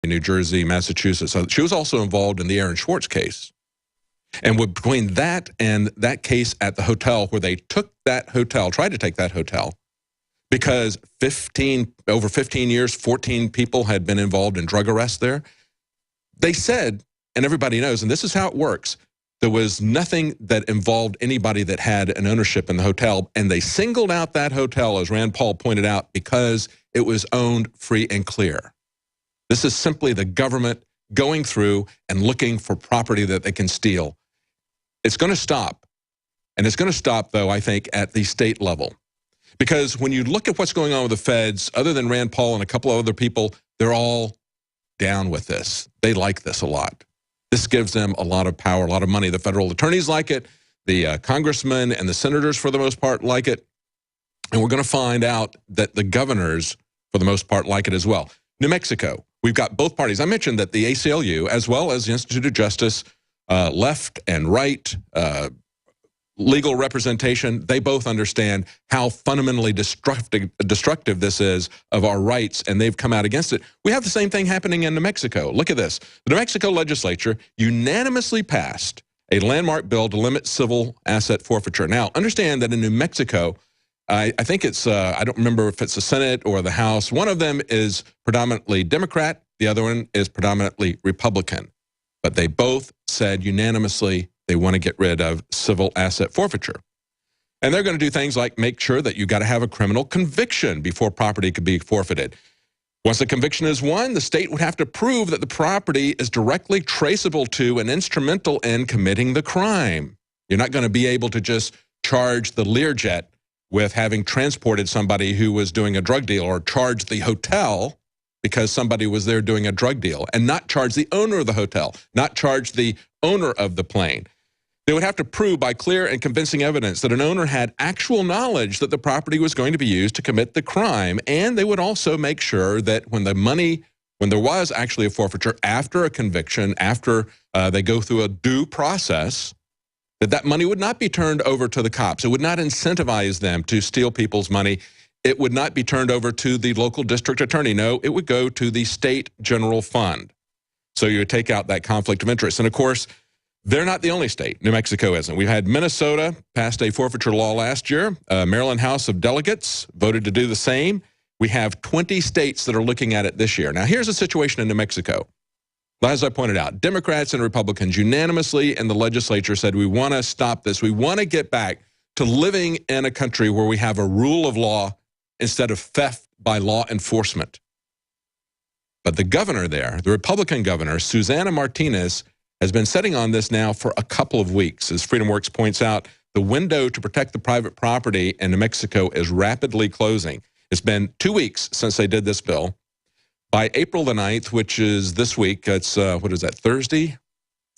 New Jersey, Massachusetts. So she was also involved in the Aaron Swartz case. And between that and that case at the hotel where they took that hotel, tried to take that hotel, because over 15 years, 14 people had been involved in drug arrests there. They said, and everybody knows, and this is how it works, there was nothing that involved anybody that had an ownership in the hotel, and they singled out that hotel, as Rand Paul pointed out, because it was owned free and clear. This is simply the government going through and looking for property that they can steal. It's going to stop, and it's going to stop, though, I think, at the state level. Because when you look at what's going on with the feds, other than Rand Paul and a couple of other people, they're all down with this. They like this a lot. This gives them a lot of power, a lot of money. The federal attorneys like it. The congressmen and the senators, for the most part, like it. And we're going to find out that the governors, for the most part, like it as well. New Mexico, we've got both parties. I mentioned that the ACLU, as well as the Institute of Justice, left and right, legal representation, they both understand how fundamentally destructive this is of our rights, and they've come out against it. We have the same thing happening in New Mexico. Look at this. The New Mexico legislature unanimously passed a landmark bill to limit civil asset forfeiture. Now, understand that in New Mexico, I think it's, I don't remember if it's the Senate or the House. One of them is predominantly Democrat. The other one is predominantly Republican. But they both said unanimously they want to get rid of civil asset forfeiture. And they're going to do things like make sure that you got to have a criminal conviction before property could be forfeited. Once the conviction is won, the state would have to prove that the property is directly traceable to and instrumental in committing the crime. You're not going to be able to just charge the Learjet with having transported somebody who was doing a drug deal, or charge the hotel because somebody was there doing a drug deal, and not charge the owner of the hotel, not charge the owner of the plane. They would have to prove by clear and convincing evidence that an owner had actual knowledge that the property was going to be used to commit the crime, and they would also make sure that when there was actually a forfeiture after a conviction, after they go through a due process, that money would not be turned over to the cops. It would not incentivize them to steal people's money. It would not be turned over to the local district attorney. No, it would go to the state general fund. So you would take out that conflict of interest. And of course, they're not the only state. New Mexico isn't. We've had Minnesota passed a forfeiture law last year. Maryland House of Delegates voted to do the same. We have 20 states that are looking at it this year. Now, here's the situation in New Mexico. As I pointed out, Democrats and Republicans unanimously in the legislature said, we want to stop this. We want to get back to living in a country where we have a rule of law instead of theft by law enforcement. But the governor there, the Republican governor, Susana Martinez, has been sitting on this now for a couple of weeks. As FreedomWorks points out, the window to protect the private property in New Mexico is rapidly closing. It's been 2 weeks since they did this bill. By April the 9th, which is this week, it's, what is that, Thursday?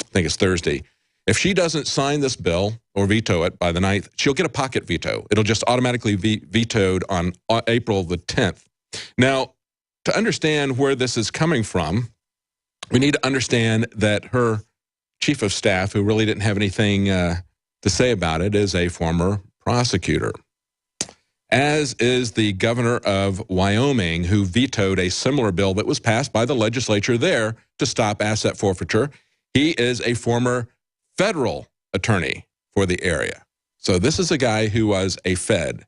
I think it's Thursday. If she doesn't sign this bill or veto it by the 9th, she'll get a pocket veto. It'll just automatically be vetoed on April the 10th. Now, to understand where this is coming from, we need to understand that her chief of staff, who really didn't have anything to say about it, is a former prosecutor, as is the governor of Wyoming, who vetoed a similar bill that was passed by the legislature there to stop asset forfeiture. He is a former federal attorney for the area. So this is a guy who was a Fed.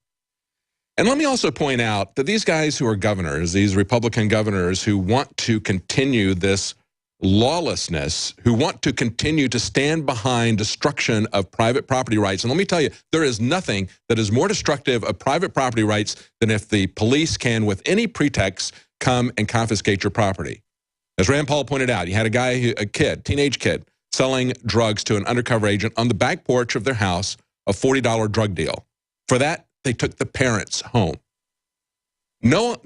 And let me also point out that these guys who are governors, these Republican governors who want to continue this lawlessness, who want to continue to stand behind destruction of private property rights. And let me tell you, there is nothing that is more destructive of private property rights than if the police can, with any pretext, come and confiscate your property. As Rand Paul pointed out, you had a guy, a kid, teenage kid, selling drugs to an undercover agent on the back porch of their house, a $40 drug deal. For that, they took the parents home. Not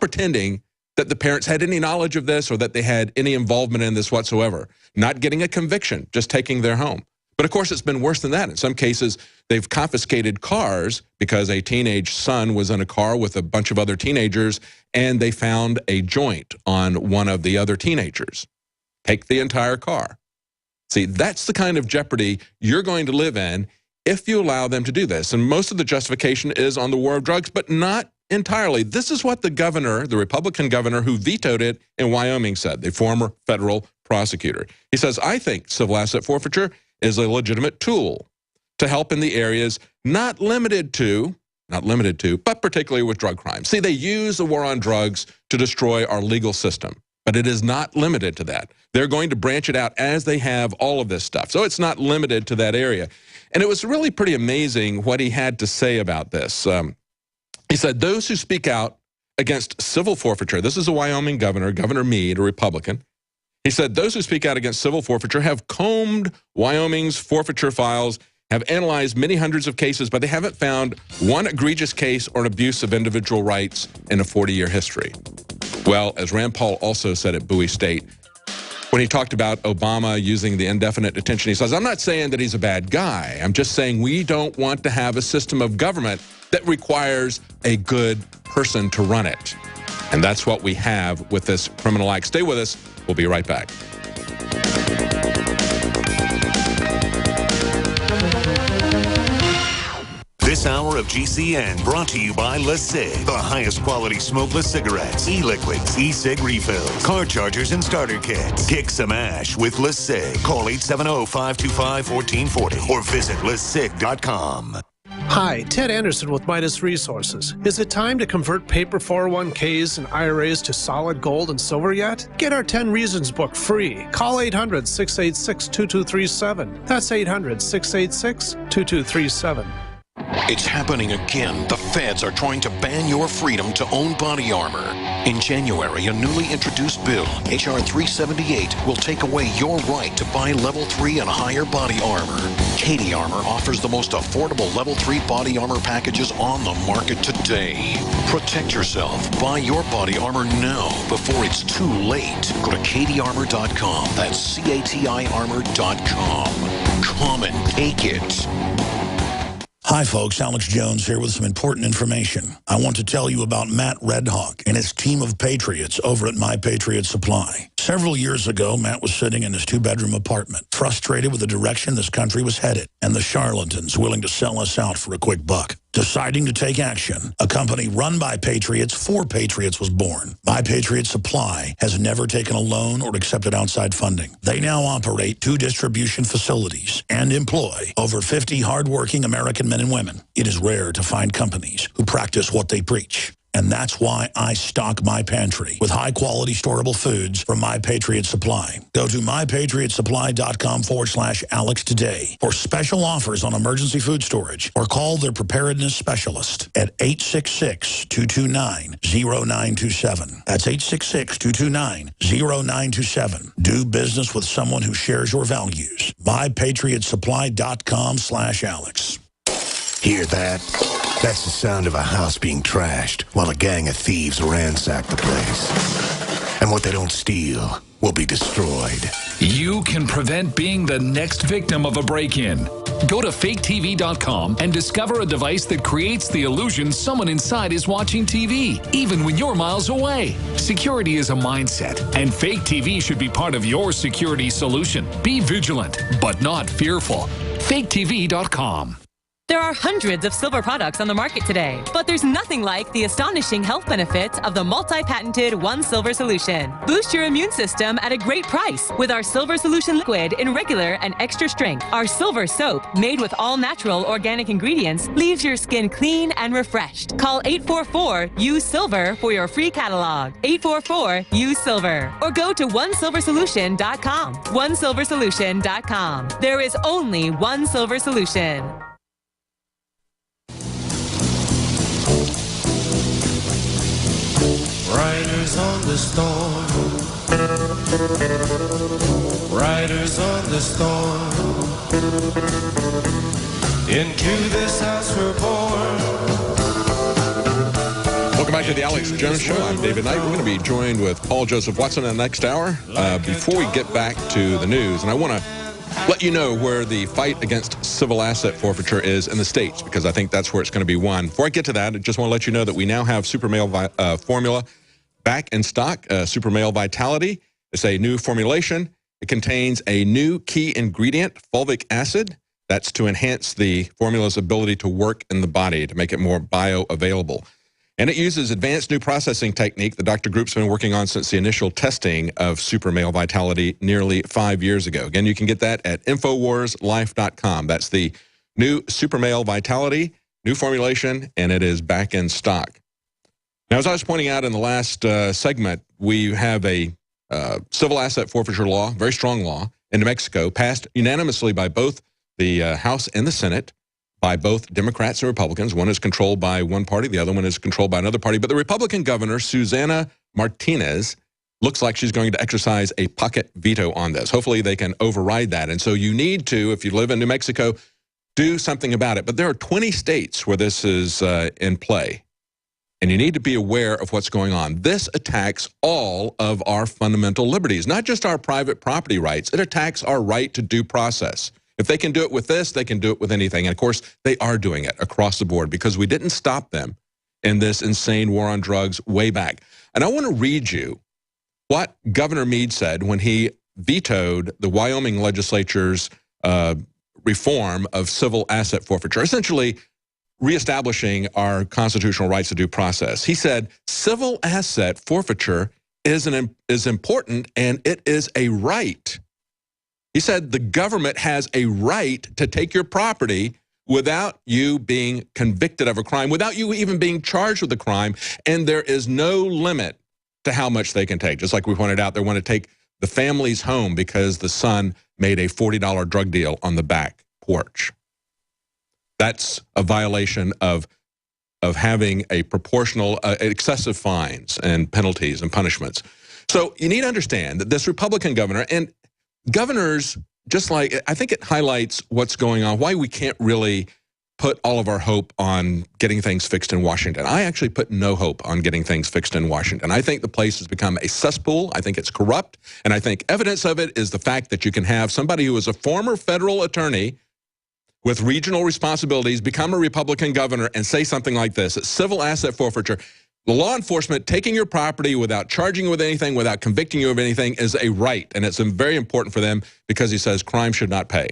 pretending that the parents had any knowledge of this or that they had any involvement in this whatsoever. Not getting a conviction, just taking their home. But of course, it's been worse than that. In some cases, they've confiscated cars because a teenage son was in a car with a bunch of other teenagers, and they found a joint on one of the other teenagers. Take the entire car. See, that's the kind of jeopardy you're going to live in if you allow them to do this. And most of the justification is on the war of drugs, but not entirely. This is what the governor, the Republican governor who vetoed it in Wyoming said, the former federal prosecutor. He says, I think civil asset forfeiture is a legitimate tool to help in the areas not limited to, but particularly with drug crime. See, they use the war on drugs to destroy our legal system, but it is not limited to that. They're going to branch it out as they have all of this stuff. So it's not limited to that area. And it was really pretty amazing what he had to say about this. He said, those who speak out against civil forfeiture, this is a Wyoming governor, Governor Meade, a Republican. He said, those who speak out against civil forfeiture have combed Wyoming's forfeiture files, have analyzed many hundreds of cases, but they haven't found one egregious case or an abuse of individual rights in a 40-year history. Well, as Rand Paul also said at Bowie State, when he talked about Obama using the indefinite detention, he says, I'm not saying that he's a bad guy. I'm just saying we don't want to have a system of government that requires a good person to run it. And that's what we have with this criminal act. Stay with us. We'll be right back. This hour of GCN brought to you by Le Cig, the highest quality smokeless cigarettes, e-liquids, e-cig refills, car chargers, and starter kits. Kick some ash with Le Cig. Call 870-525-1440 or visit lecig.com. Hi, Ted Anderson with Midas Resources. Is it time to convert paper 401ks and IRAs to solid gold and silver yet? Get our 10 Reasons book free. Call 800-686-2237. That's 800-686-2237. It's happening again. The feds are trying to ban your freedom to own body armor. In January, a newly introduced bill, H.R. 378, will take away your right to buy Level 3 and higher body armor. Katie Armor offers the most affordable Level 3 body armor packages on the market today. Protect yourself. Buy your body armor now before it's too late. Go to katiearmor.com. That's CATI armor.com. Come and take it. Hi folks, Alex Jones here with some important information. I want to tell you about Matt Redhawk and his team of patriots over at My Patriot Supply. Several years ago, Matt was sitting in his 2-bedroom apartment, frustrated with the direction this country was headed and the charlatans willing to sell us out for a quick buck. Deciding to take action, a company run by patriots for patriots was born. My Patriot Supply has never taken a loan or accepted outside funding. They now operate 2 distribution facilities and employ over 50 hardworking American men and women. It is rare to find companies who practice what they preach. And that's why I stock my pantry with high-quality storable foods from My Patriot Supply. Go to mypatriotsupply.com/Alex today for special offers on emergency food storage, or call their preparedness specialist at 866-229-0927. That's 866-229-0927. Do business with someone who shares your values. mypatriotsupply.com/Alex. Hear that? That's the sound of a house being trashed while a gang of thieves ransack the place. And what they don't steal will be destroyed. You can prevent being the next victim of a break-in. Go to faketv.com and discover a device that creates the illusion someone inside is watching TV, even when you're miles away. Security is a mindset, and Fake TV should be part of your security solution. Be vigilant, but not fearful. faketv.com. There are hundreds of silver products on the market today, but there's nothing like the astonishing health benefits of the multi-patented One Silver Solution. Boost your immune system at a great price with our Silver Solution liquid in regular and extra strength. Our silver soap, made with all natural organic ingredients, leaves your skin clean and refreshed. Call 844-USE-SILVER for your free catalog. 844-USE-SILVER. Or go to onesilversolution.com. Onesilversolution.com. There is only one silver solution. Riders on the storm, riders on the storm, into this house we're born. Welcome back to the Alex Jones Show. I'm David Knight. We're going to be joined with Paul Joseph Watson in the next hour. Before we get back to the news, and I want to let you know where the fight against civil asset forfeiture is in the states, because I think that's where it's going to be won. Before I get to that, I just want to let you know that we now have Super Male formula back in stock. Super Male Vitality. It's a new formulation. It contains a new key ingredient, fulvic acid. That's to enhance the formula's ability to work in the body, to make it more bioavailable. And it uses advanced new processing technique that Dr. Group's been working on since the initial testing of Super Male Vitality nearly 5 years ago. Again, you can get that at InfoWarsLife.com. That's the new Super Male Vitality, new formulation, and it is back in stock. Now, as I was pointing out in the last segment, we have a civil asset forfeiture law, very strong law, in New Mexico, passed unanimously by both the House and the Senate, by both Democrats and Republicans. One is controlled by one party, the other one is controlled by another party. But the Republican governor, Susana Martinez, looks like she's going to exercise a pocket veto on this. Hopefully they can override that. And so you need to, if you live in New Mexico, do something about it. But there are 20 states where this is in play. And you need to be aware of what's going on. This attacks all of our fundamental liberties, not just our private property rights. It attacks our right to due process. If they can do it with this, they can do it with anything. And of course, they are doing it across the board because we didn't stop them in this insane war on drugs way back. And I want to read you what Governor Meade said when he vetoed the Wyoming legislature's reform of civil asset forfeiture, essentially reestablishing our constitutional rights to due process. He said, civil asset forfeiture is important and it is a right. He said the government has a right to take your property without you being convicted of a crime, without you even being charged with a crime, and there is no limit to how much they can take. Just like we pointed out, they want to take the family's home because the son made a $40 drug deal on the back porch. That's a violation of having a proportional, excessive fines and penalties and punishments. So you need to understand that this Republican governor, and governors, just like, I think it highlights what's going on, why we can't really put all of our hope on getting things fixed in Washington. I actually put no hope on getting things fixed in Washington. I think the place has become a cesspool. I think it's corrupt. And I think evidence of it is the fact that you can have somebody who is a former federal attorney with regional responsibilities become a Republican governor and say something like this: civil asset forfeiture. The law enforcement taking your property without charging you with anything, without convicting you of anything, is a right. And it's very important for them because he says crime should not pay.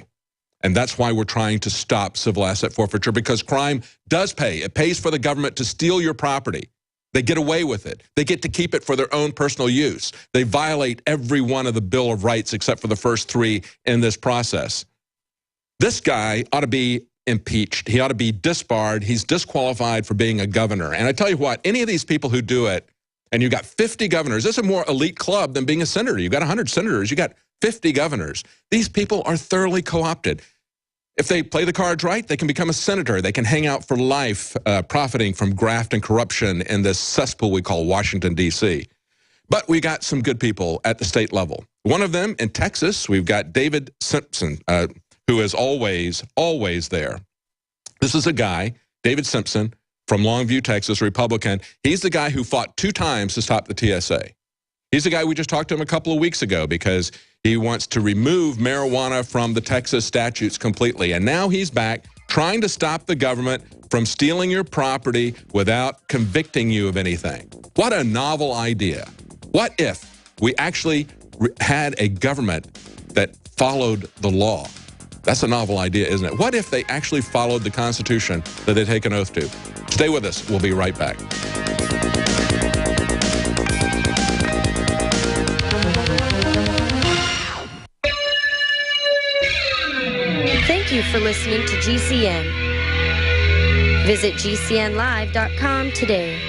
And that's why we're trying to stop civil asset forfeiture, because crime does pay. It pays for the government to steal your property. They get away with it. They get to keep it for their own personal use. They violate every one of the Bill of Rights except for the first three in this process. This guy ought to be impeached. He ought to be disbarred. He's disqualified for being a governor. And I tell you what, any of these people who do it, and you've got 50 governors, this is a more elite club than being a senator. You've got 100 senators. You've got 50 governors. These people are thoroughly co-opted. If they play the cards right, they can become a senator. They can hang out for life, profiting from graft and corruption in this cesspool we call Washington, D.C. But we got some good people at the state level. One of them in Texas, we've got David Simpson, who is always there. This is a guy, David Simpson, from Longview, Texas, Republican. He's the guy who fought 2 times to stop the TSA. He's the guy we just talked to him a couple of weeks ago because he wants to remove marijuana from the Texas statutes completely. And now he's back trying to stop the government from stealing your property without convicting you of anything. What a novel idea. What if we actually had a government that followed the law? That's a novel idea, isn't it? What if they actually followed the Constitution that they take an oath to? Stay with us. We'll be right back. Thank you for listening to GCN. Visit GCNlive.com today.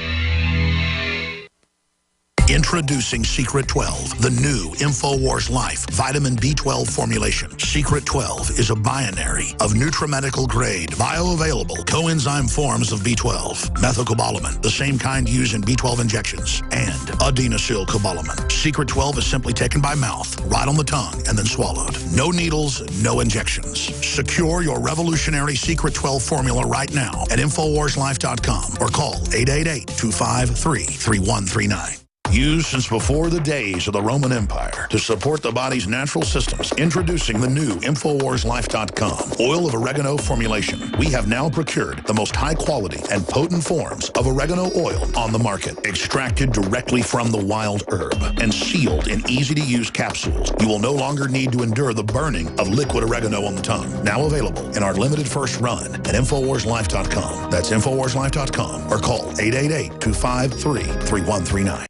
Introducing Secret 12, the new InfoWars Life vitamin B12 formulation. Secret 12 is a binary of nutramedical grade, bioavailable coenzyme forms of B12, methylcobalamin, the same kind used in B12 injections, and adenosylcobalamin. Secret 12 is simply taken by mouth, right on the tongue, and then swallowed. No needles, no injections. Secure your revolutionary Secret 12 formula right now at InfoWarsLife.com or call 888-253-3139. Used since before the days of the Roman Empire to support the body's natural systems. Introducing the new InfoWarsLife.com oil of oregano formulation. We have now procured the most high quality and potent forms of oregano oil on the market. Extracted directly from the wild herb and sealed in easy-to-use capsules. You will no longer need to endure the burning of liquid oregano on the tongue. Now available in our limited first run at InfoWarsLife.com. That's InfoWarsLife.com or call 888-253-3139.